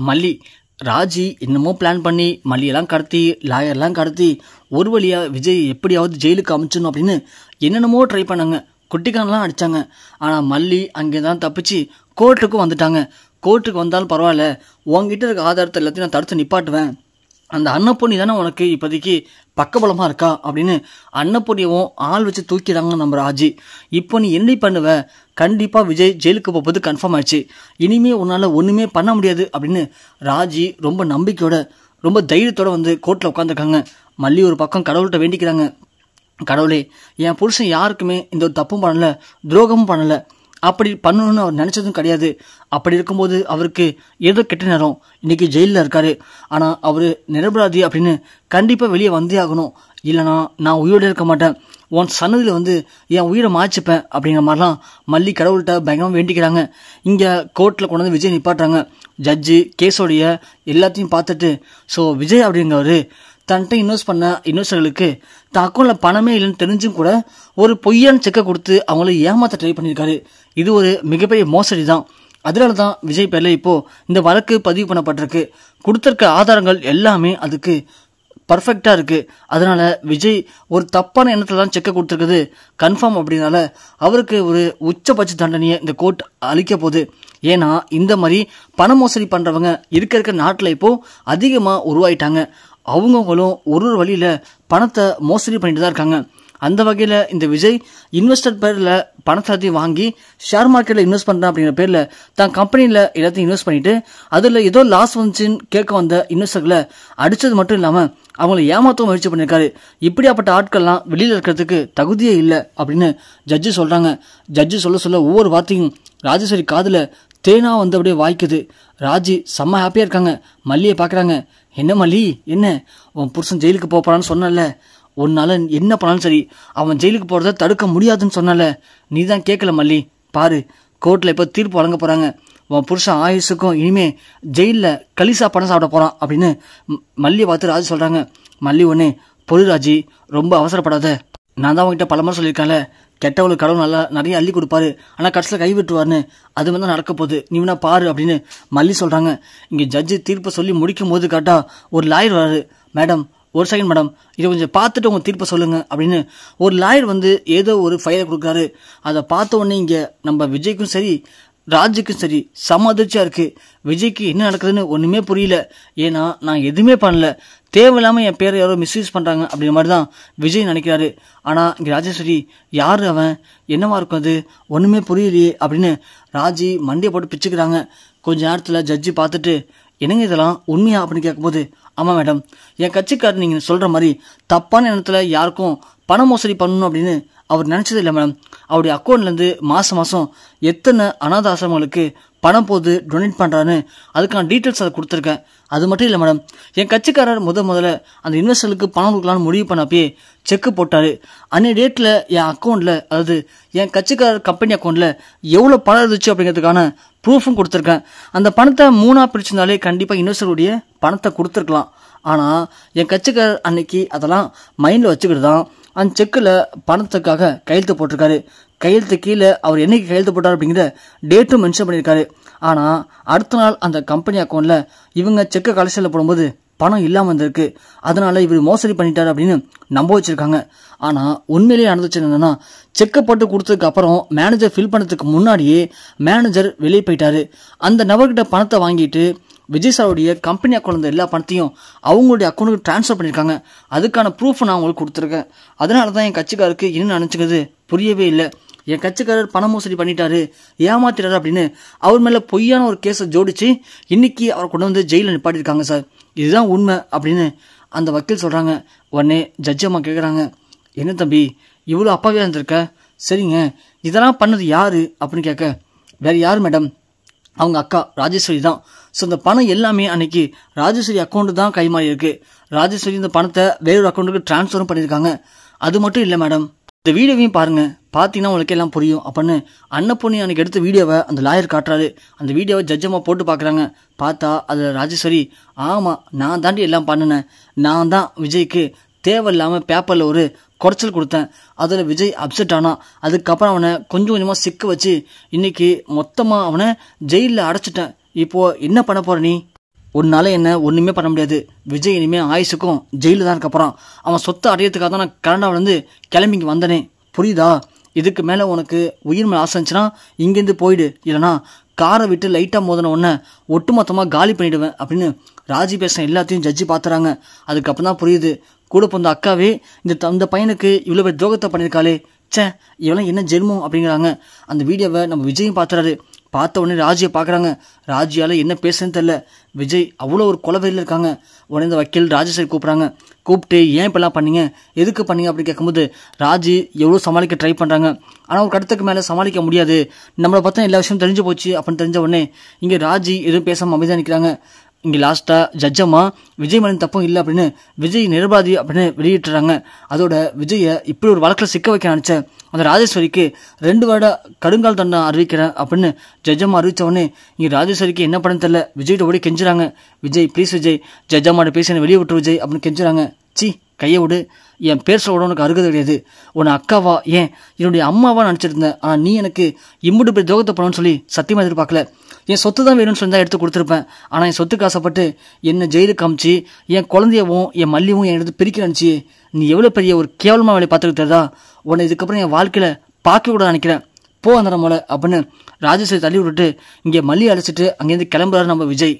மல்லி ராஜி என்னமோ பிளான் பண்ணி மல்லியெல்லாம் கடத்தி லாயர்லாம் கடத்தி ஒரு வழியாக விஜய் எப்படியாவது ஜெயிலுக்கு அமைச்சணும் அப்படின்னு என்னென்னமோ ட்ரை பண்ணாங்க. குட்டிக்கானெலாம் அடித்தாங்க. ஆனால் மல்லி அங்கே தான் தப்பிச்சு கோர்ட்டுக்கும் வந்துட்டாங்க. கோர்ட்டுக்கு வந்தாலும் பரவாயில்ல, உங்ககிட்ட இருக்க ஆதாரத்தை எல்லாத்தையும் நான் தடுத்து நிப்பாட்டுவேன். அந்த அன்னப்பொண்ணி தானே உனக்கு இப்போதைக்கு பக்கபலமாக இருக்கா அப்படின்னு அன்னப்பொண்ணியவும் ஆள் வச்சு தூக்கிடாங்க நம்ம ராஜி. இப்போ நீ என்ன பண்ணுவ? கண்டிப்பாக விஜய் ஜெயிலுக்கு போகிறது கன்ஃபார்ம் ஆயிடுச்சு. இனிமே உன்னால் ஒன்றுமே பண்ண முடியாது அப்படின்னு ராஜி ரொம்ப நம்பிக்கையோட ரொம்ப தைரியத்தோடு வந்து கோர்ட்டில் உட்காந்துருக்காங்க. மல்லி ஒரு பக்கம் கடவுள்கிட்ட வேண்டிக்கிறாங்க, கடவுளே என் புருஷன் யாருக்குமே இந்த ஒரு தப்பும் பண்ணலை, துரோகமும் பண்ணலை, அப்படி பண்ணணும்னு அவர் நினச்சதும் கிடையாது. அப்படி இருக்கும்போது அவருக்கு ஏதோ கெட்ட நேரம், இன்றைக்கி ஜெயிலில் இருக்கார். ஆனால் அவர் நிரபராதி அப்படின்னு கண்டிப்பாக வெளியே வந்தே ஆகணும், இல்லைனா நான் உயிரோடு இருக்க மாட்டேன், உன் சன்னதியில் வந்து என் உயிரை மாய்ச்சிப்பேன் அப்படிங்கிற மாதிரிலாம் மல்லி கடவுள்கிட்ட பயங்கரமாக வேண்டிக்கிறாங்க. இங்கே கோர்ட்டில் கொண்டு வந்து விஜய் நிப்பாட்டுறாங்க. ஜட்ஜு கேஸோடைய எல்லாத்தையும் பார்த்துட்டு, ஸோ விஜய் அப்படிங்கிறவர் தன்கிட்ட இன்வெஸ்ட் பண்ண இன்வெஸ்டர்களுக்கு தன் அக்கௌண்ட்டில் பணமே இல்லைன்னு தெரிஞ்சும் கூட ஒரு பொய்யான செக்கை கொடுத்து அவங்கள ஏமாற்ற ட்ரை பண்ணியிருக்காரு. இது ஒரு மிகப்பெரிய மோசடி தான். அதனால தான் விஜய் பேரில் இப்போது இந்த வழக்கு பதிவு பண்ணப்பட்டிருக்கு. கொடுத்துருக்க ஆதாரங்கள் எல்லாமே அதுக்கு பர்ஃபெக்டாக இருக்குது. அதனால் விஜய் ஒரு தப்பான எண்ணத்தில் தான் செக்கை கொடுத்துருக்குது கன்ஃபார்ம். அப்படின்னால அவருக்கு ஒரு உச்சபட்ச தண்டனையை இந்த கோர்ட் அளிக்க போகுது. ஏன்னா இந்த மாதிரி பண மோசடி பண்ணுறவங்க இருக்க நாட்டில் இப்போது அதிகமாக உருவாயிட்டாங்க. அவங்கவுங்களும் ஒரு வழியில் பணத்தை மோசடி பண்ணிட்டு தான் இருக்காங்க. அந்த வகையில் இந்த விஜய் இன்வெஸ்டர் பேரில் பணத்தை வாங்கி ஷேர் மார்க்கெட்டில் இன்வெஸ்ட் பண்ணுறேன் அப்படிங்கிற பேரில் தான் கம்பெனியில் எல்லாத்தையும் இன்வெஸ்ட் பண்ணிவிட்டு அதில் ஏதோ லாஸ் வந்துச்சுன்னு கேட்க வந்த இன்வெஸ்டர்களை அடித்தது மட்டும் இல்லாமல் அவங்கள ஏமாற்ற முயற்சி பண்ணியிருக்காரு. இப்படியாப்பட்ட ஆட்கள்லாம் வெளியில் இருக்கிறதுக்கு தகுதியே இல்லை அப்படின்னு ஜட்ஜு சொல்கிறாங்க. ஜட்ஜு சொல்ல ஒவ்வொரு வார்த்தையும் ராஜேஸ்வரி காதில் தேனா வந்து அப்படியே வாய்க்குது. ராஜி செம்ம ஹாப்பியாக இருக்காங்க. மல்லியை பார்க்குறாங்க. என்ன மல்லி, என்ன உன் புருஷன் ஜெயிலுக்கு போகிறான்னு சொன்னல, உன்னால் என்ன பண்ணாலும் சரி அவன் ஜெயிலுக்கு போகிறத தடுக்க முடியாதுன்னு சொன்னல, நீ தான் கேட்கல மல்லி. பாரு, கோர்ட்டில் இப்போ தீர்ப்பு வழங்க போகிறாங்க. உன் புருஷன் ஆயுசுக்கும் இனிமே ஜெயிலில் களிசா பணம் சாப்பிட போகிறான் அப்படின்னு மல்லியை பார்த்து ராஜி சொல்கிறாங்க. மல்லி ஒன்னே பொறு ராஜி, ரொம்ப அவசரப்படாத. நான் தான் உங்ககிட்ட பல முறை சொல்லியிருக்கேன்ல, கெட்டவளுக்கு கடவுள் நல்லா நிறைய அள்ளி கொடுப்பாரு, ஆனால் கடைசியில் கைவிட்டுருவார்னு. அது மாதிரி தான் நடக்க போகுது, நீ வேணா பாரு அப்படின்னு மல்லி சொல்கிறாங்க. இங்கே ஜட்ஜு தீர்ப்பை சொல்லி முடிக்கும் போது காட்டா ஒரு லாயர் வராரு. மேடம் ஒரு செகண்ட் மேடம், இதை கொஞ்சம் பார்த்துட்டு உங்கள் தீர்ப்பை சொல்லுங்கள் அப்படின்னு ஒரு லாயர் வந்து ஏதோ ஒரு ஃபைலை கொடுக்குறாரு. அதை பார்த்த உடனே இங்கே நம்ம விஜய்க்கும் சரி ராஜுக்கும் சரி செம அதிர்ச்சியாக இருக்குது. விஜய்க்கு என்ன நடக்குதுன்னு ஒன்றுமே புரியல. ஏன்னா நான் எதுவுமே பண்ணல, தேவையில்லாமல் என் பேரை யாரோ மிஸ்யூஸ் பண்ணுறாங்க அப்படிங்கிற மாதிரி தான் விஜய் நினைக்கிறாரு. ஆனால் இங்கே ராஜேஸ்வரி யார் அவன், என்னவா இருக்கும் அது, ஒன்றுமே புரியலையே அப்படின்னு ராஜி மண்டியை போட்டு பிச்சுக்கிறாங்க. கொஞ்சம் நேரத்தில் ஜட்ஜி பார்த்துட்டு, என்னங்க இதெல்லாம் உண்மையா அப்படின்னு கேட்கும்போது, ஆமாம் மேடம், என் கட்சிக்காரர் நீங்கள் சொல்கிற மாதிரி தப்பான எண்ணத்தில் யாருக்கும் பண மோசடி பண்ணணும் அப்படின்னு அவர் நினச்சது இல்லை மேடம். அவருடைய அக்கௌண்ட்லேருந்து மாதம் எத்தனை அனாத ஆசிரமங்களுக்கு பணம் போது டொனேட் பண்ணுறான்னு அதுக்கான டீட்டெயில்ஸ் அதை கொடுத்துருக்கேன். அது மட்டும் இல்லை மேடம், என் கட்சிக்காரர் முதல்ல அந்த இன்வெஸ்டருக்கு பணம் கொடுக்கலான்னு முடிவு பண்ணப்பே செக்கு போட்டார். அன்றைய டேட்டில் என் அக்கௌண்ட்டில், அதாவது என் கட்சிக்காரர் கம்பெனி அக்கௌண்ட்டில் எவ்வளோ பணம் இருந்துச்சு அப்படிங்கிறதுக்கான ப்ரூஃபும் கொடுத்துருக்கேன். அந்த பணத்தை 3ஆக பிரிச்சிருந்தாலே கண்டிப்பாக இன்வெஸ்டருடைய பணத்தை கொடுத்துருக்கலாம். ஆனால் என் கட்சிக்காரர் அன்னைக்கு அதெல்லாம் மைண்டில் வச்சுக்கிட்டு தான் அந்த செக்கில் பணத்துக்காக கையெழுத்து போட்டிருக்காரு. கையெழுத்து கீழே அவர் என்னைக்கு கையெழுத்து போட்டார் அப்படிங்கிற டேட்டும் மென்ஷன் பண்ணியிருக்காரு. ஆனால் அடுத்த நாள் அந்த கம்பெனி அக்கௌண்ட்டில் இவங்க செக்கை கலெக்ஷனில் போடும்போது பணம் இல்லாமல் இருந்திருக்கு. அதனால் இவர் மோசடி பண்ணிட்டார் அப்படின்னு நம்ப வச்சுருக்காங்க. ஆனால் உண்மையிலேயே நடந்துச்சு என்னென்னா, செக்கை போட்டு கொடுத்ததுக்கு அப்புறம் மேனேஜர் ஃபில் பண்ணுறதுக்கு முன்னாடியே மேனேஜர் வெளியே போயிட்டார். அந்த நபர்கிட்ட பணத்தை வாங்கிட்டு விஜய் சாருடைய கம்பெனி அக்கௌண்ட் எல்லா பணத்தையும் அவங்களுடைய அக்கௌண்ட்டுக்கு ட்ரான்ஸ்ஃபர் பண்ணியிருக்காங்க. அதுக்கான ப்ரூஃப் நான் உங்களுக்கு கொடுத்துருக்கேன். அதனால தான் என் கட்சிக்காருக்கு என்ன நினச்சிக்கிறது புரியவே இல்லை. என் கட்சிக்காரர் பண மோசடி பண்ணிட்டாரு, ஏமாத்திட்டாரு அப்படின்னு அவர் மேலே பொய்யான ஒரு கேஸை ஜோடிச்சு இன்னைக்கு அவரை கொண்டு வந்து ஜெயிலில் நிப்பாட்டியிருக்காங்க சார். இதுதான் உண்மை அப்படின்னு அந்த வக்கீல் சொல்கிறாங்க. உடனே ஜட்ஜி அம்மா கேட்குறாங்க, என்ன தம்பி இவ்வளோ அப்பாவே இருந்திருக்க, சரிங்க இதெல்லாம் பண்ணது யார் அப்படின்னு கேட்க, வேறு யார் மேடம், அவங்க அக்கா ராஜேஸ்வரி தான். ஸோ இந்த பணம் எல்லாமே அன்னைக்கு ராஜேஸ்வரி அக்கௌண்ட்டு தான் கைமாறி இருக்குது. ராஜேஸ்வரி இந்த பணத்தை வேறொரு அக்கௌண்ட்டுக்கு ட்ரான்ஸ்ஃபரும் பண்ணியிருக்காங்க. அது மட்டும் இல்லை மேடம், இந்த வீடியோவையும் பாருங்கள், பார்த்தீங்கன்னா உங்களுக்கு எல்லாம் புரியும் அப்படின்னு அன்னப்பொண்ணி அன்றைக்கி எடுத்த வீடியோவை அந்த லாயர் காட்டுறாரு. அந்த வீடியோவை ஜட்ஜமாக போட்டு பார்க்குறாங்க. பார்த்தா அதில் ராஜேஸ்வரி, ஆமாம் நான் தாண்டி எல்லாம் பண்ணினேன், நான் தான் விஜய்க்கு தேவையில்லாமல் பேப்பரில் ஒரு குறைச்சல் கொடுத்தேன், அதில் விஜய் அப்செட் ஆனான், அதுக்கப்புறம் அவனை கொஞ்சம் கொஞ்சமாக சிக்க வச்சு இன்றைக்கி மொத்தமாக அவனை ஜெயிலில் அடைச்சிட்டேன், இப்போது என்ன பண்ண போகிற நீ, உன்னால என்ன ஒன்றுமே பண்ண முடியாது. விஜய் இனிமேல் ஆயுசுக்கும் ஜெயிலில் தான் இருக்க அவன் சொத்தை அடையிறதுக்காக தான் நான் கனடாவிலேருந்து கிளம்பிங்க வந்தனே, புரியுதா? இதுக்கு மேலே உனக்கு உயிர் மேலே ஆசை இருந்துச்சுன்னா இங்கேருந்து போயிடு, இல்லைனா காரை விட்டு லைட்டாக மோதின உடனே ஒட்டுமொத்தமாக காலி பண்ணிவிடுவேன் அப்படின்னு ராஜி பேசின எல்லாத்தையும் ஜட்ஜி பார்த்துறாங்க. அதுக்கப்புறம் தான் புரியுது, கூட பிறந்த அக்காவே இந்த பையனுக்கு இவ்வளோ பேர் துரோகத்தை பண்ணியிருக்காளே, சே இவெல்லாம் என்ன ஜென்மம் அப்படிங்கிறாங்க. அந்த வீடியோவை நம்ம விஜயும் பார்த்துறாரு. பார்த்த உடனே ராஜியை பார்க்குறாங்க. ராஜியால் என்ன பேசுன்னு தெரில. விஜய் அவ்வளோ ஒரு கொலவெறியில் இருக்காங்க. உடனே இந்த வக்கீல் ராஜேஸ்வரி கூப்பிட்டு ஏன் இப்பெல்லாம் பண்ணீங்க, எதுக்கு பண்ணீங்க அப்படின்னு கேட்கும்போது ராஜி எவ்வளோ சமாளிக்க ட்ரை பண்ணுறாங்க. ஆனால் ஒரு கடத்துக்கு மேலே சமாளிக்க முடியாது, நம்மளை பார்த்தா எல்லா விஷயம் தெரிஞ்சு போச்சு அப்படின்னு தெரிஞ்ச உடனே இங்கே ராஜி எதுவும் பேசாமல் அமைதியாக நிற்கிறாங்க. இங்கே லாஸ்ட்டாக ஜட்ஜம்மா விஜய் மேலே தப்பும் இல்லை அப்படின்னு விஜய் நிரபராதி அப்படின்னு வெளியிட்டுறாங்க. அதோட விஜயை இப்படி ஒரு வழக்கில் சிக்க வைக்க நினச்சேன் அந்த ராஜேஸ்வரிக்கு 2 வருட கடுங்கால் தண்டனை அறிவிக்கிறேன் அப்படின்னு ஜட்ஜம்மா அறிவித்த உடனே இங்கே ராஜேஸ்வரிக்கு என்ன பண்ணு தெரியல. விஜய்கிட்ட ஓடி கெஞ்சுறாங்க. விஜய் ப்ளீஸ் விஜய், ஜட்ஜம்மாட்ட பேசி என்னை வெளியே விட்டு விஜய் அப்படின்னு கெஞ்சுறாங்க. சி கையை விடு, என் பேர் சொல்ல உனக்கு அருகதை கிடையாது. உன்னை அக்காவா ஏன் என்னுடைய அம்மாவா நினச்சிருந்தேன். ஆனால் நீ எனக்கு இம்முட்டு பேர் துரோகத்தை பண்ணணும்னு சொல்லி சத்தியமாக எதிர்பார்க்கல. என் சொத்து தான் வேணும்னு சொல்லி தான் எடுத்து கொடுத்துருப்பேன். ஆனால் என் சொத்துக்கு ஆசைப்பட்டு என்னை ஜெயிலுக்கு காமிச்சு என் குழந்தையவும் என் மல்லியவும் என் எடுத்து பிரிக்க நினச்சி நீ எவ்வளோ பெரிய ஒரு கேவலமாக வேலையை பார்த்துக்கிட்டு தெரியுதா? உன்னை இதுக்கப்புறம் என் வாழ்க்கையில் பார்க்க கூட நினைக்கிறேன், போ அந்த நம்மளை அப்படின்னு ராஜேஸ்வரி தள்ளி விட்டுட்டு இங்கே மல்லி அழைச்சிட்டு அங்கேருந்து கிளம்புறாரு நம்ம விஜய்.